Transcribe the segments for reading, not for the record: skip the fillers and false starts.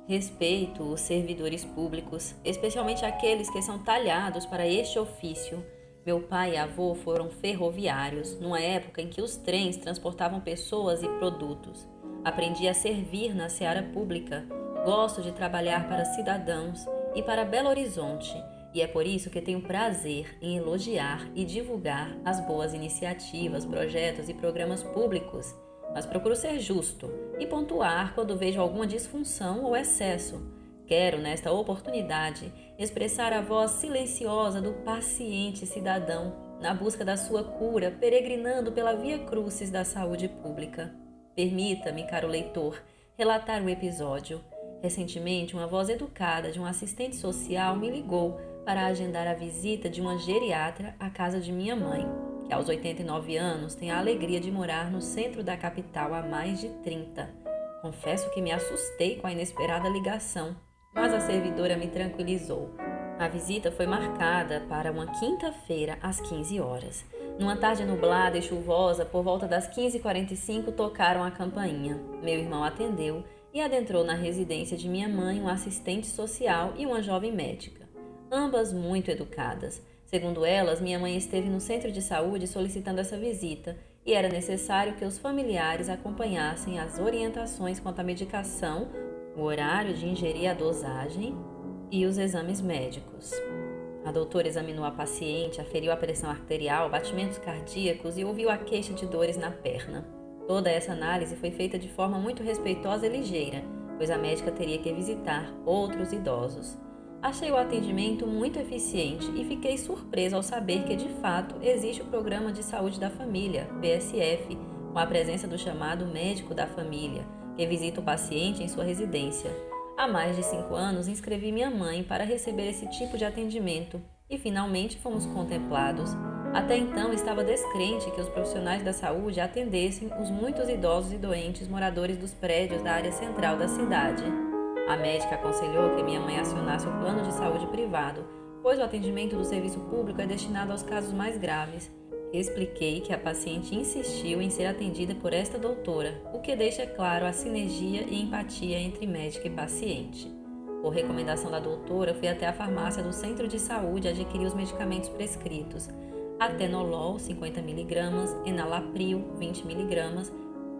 Respeito os servidores públicos, especialmente aqueles que são talhados para este ofício. Meu pai e avô foram ferroviários, numa época em que os trens transportavam pessoas e produtos. Aprendi a servir na seara pública. Gosto de trabalhar para cidadãos e para Belo Horizonte, e é por isso que tenho prazer em elogiar e divulgar as boas iniciativas, projetos e programas públicos. Mas procuro ser justo e pontuar quando vejo alguma disfunção ou excesso. Quero, nesta oportunidade, expressar a voz silenciosa do paciente cidadão na busca da sua cura, peregrinando pela via crucis da saúde pública. Permita-me, caro leitor, relatar o episódio. Recentemente, uma voz educada de um assistente social me ligou para agendar a visita de uma geriatra à casa de minha mãe, que aos 89 anos tem a alegria de morar no centro da capital há mais de 30. Confesso que me assustei com a inesperada ligação, mas a servidora me tranquilizou. A visita foi marcada para uma quinta-feira às 15 horas. Numa tarde nublada e chuvosa, por volta das 15h45, tocaram a campainha. Meu irmão atendeu e adentrou na residência de minha mãe um assistente social e uma jovem médica, ambas muito educadas. Segundo elas, minha mãe esteve no centro de saúde solicitando essa visita e era necessário que os familiares acompanhassem as orientações quanto à medicação, o horário de ingerir a dosagem e os exames médicos. A doutora examinou a paciente, aferiu a pressão arterial, batimentos cardíacos e ouviu a queixa de dores na perna. Toda essa análise foi feita de forma muito respeitosa e ligeira, pois a médica teria que visitar outros idosos. Achei o atendimento muito eficiente e fiquei surpresa ao saber que, de fato, existe o Programa de Saúde da Família, PSF, com a presença do chamado médico da família, que visita o paciente em sua residência. Há mais de 5 anos, inscrevi minha mãe para receber esse tipo de atendimento e, finalmente, fomos contemplados. Até então, estava descrente que os profissionais da saúde atendessem os muitos idosos e doentes moradores dos prédios da área central da cidade. A médica aconselhou que minha mãe acionasse o plano de saúde privado, pois o atendimento do serviço público é destinado aos casos mais graves. Expliquei que a paciente insistiu em ser atendida por esta doutora, o que deixa claro a sinergia e empatia entre médico e paciente. Por recomendação da doutora, fui até a farmácia do centro de saúde adquirir os medicamentos prescritos: atenolol 50mg, enalapril 20mg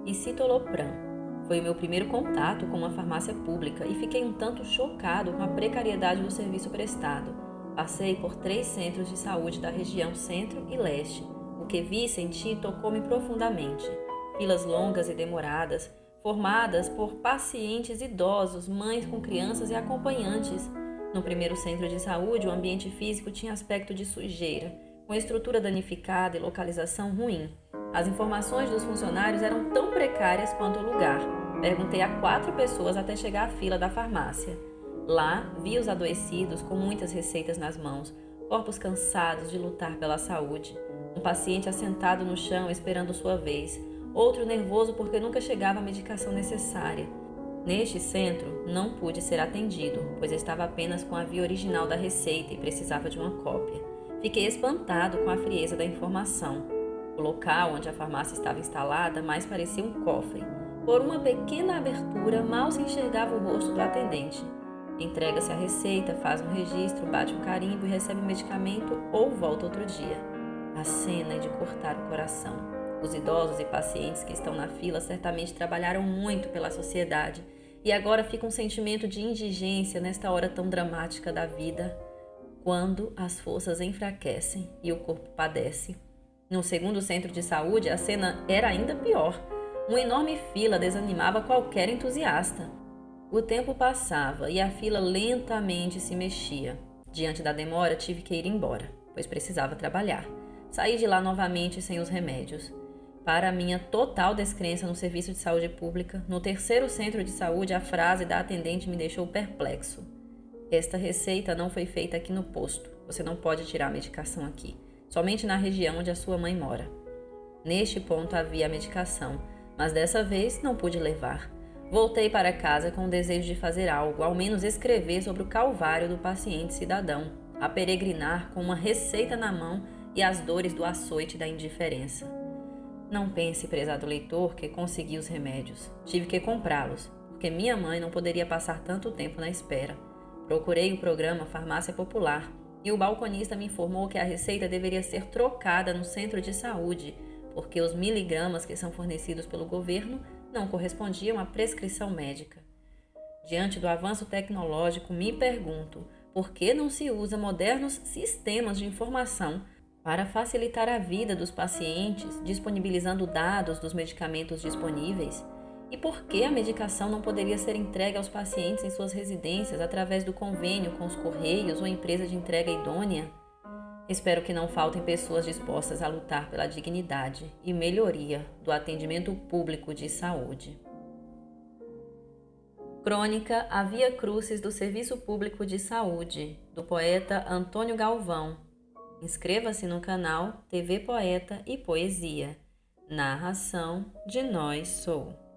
e citalopram. Foi o meu primeiro contato com uma farmácia pública e fiquei um tanto chocado com a precariedade do serviço prestado. Passei por 3 centros de saúde da região centro e leste. O que vi e senti tocou-me profundamente. Filas longas e demoradas, formadas por pacientes idosos, mães com crianças e acompanhantes. No primeiro centro de saúde, o ambiente físico tinha aspecto de sujeira, com estrutura danificada e localização ruim. As informações dos funcionários eram tão precárias quanto o lugar. Perguntei a 4 pessoas até chegar à fila da farmácia. Lá, vi os adoecidos com muitas receitas nas mãos, corpos cansados de lutar pela saúde. Um paciente assentado no chão esperando sua vez, outro nervoso porque nunca chegava a medicação necessária. Neste centro, não pude ser atendido, pois estava apenas com a via original da receita e precisava de uma cópia. Fiquei espantado com a frieza da informação. O local onde a farmácia estava instalada mais parecia um cofre. Por uma pequena abertura, mal se enxergava o rosto do atendente. Entrega-se a receita, faz um registro, bate um carimbo e recebe o medicamento ou volta outro dia. A cena é de cortar o coração. Os idosos e pacientes que estão na fila certamente trabalharam muito pela sociedade e agora fica um sentimento de indigência nesta hora tão dramática da vida, quando as forças enfraquecem e o corpo padece. No segundo centro de saúde, a cena era ainda pior. Uma enorme fila desanimava qualquer entusiasta. O tempo passava e a fila lentamente se mexia. Diante da demora, tive que ir embora, pois precisava trabalhar. Saí de lá novamente sem os remédios. Para minha total descrença no serviço de saúde pública, no terceiro centro de saúde, a frase da atendente me deixou perplexo. Esta receita não foi feita aqui no posto. Você não pode tirar a medicação aqui. Somente na região onde a sua mãe mora. Neste ponto havia a medicação, mas dessa vez não pude levar. Voltei para casa com o desejo de fazer algo, ao menos escrever sobre o calvário do paciente cidadão, a peregrinar com uma receita na mão e as dores do açoite da indiferença. Não pense, prezado leitor, que consegui os remédios. Tive que comprá-los, porque minha mãe não poderia passar tanto tempo na espera. Procurei o programa Farmácia Popular e o balconista me informou que a receita deveria ser trocada no centro de saúde, porque os miligramas que são fornecidos pelo governo não correspondiam à prescrição médica. Diante do avanço tecnológico, me pergunto por que não se usa modernos sistemas de informação para facilitar a vida dos pacientes, disponibilizando dados dos medicamentos disponíveis? E por que a medicação não poderia ser entregue aos pacientes em suas residências através do convênio com os Correios ou empresa de entrega idônea? Espero que não faltem pessoas dispostas a lutar pela dignidade e melhoria do atendimento público de saúde. Crônica A Via Crucis do Serviço Público de Saúde, do poeta Antônio Galvão. Inscreva-se no canal TV Poeta e Poesia. Narração de Nós Sou.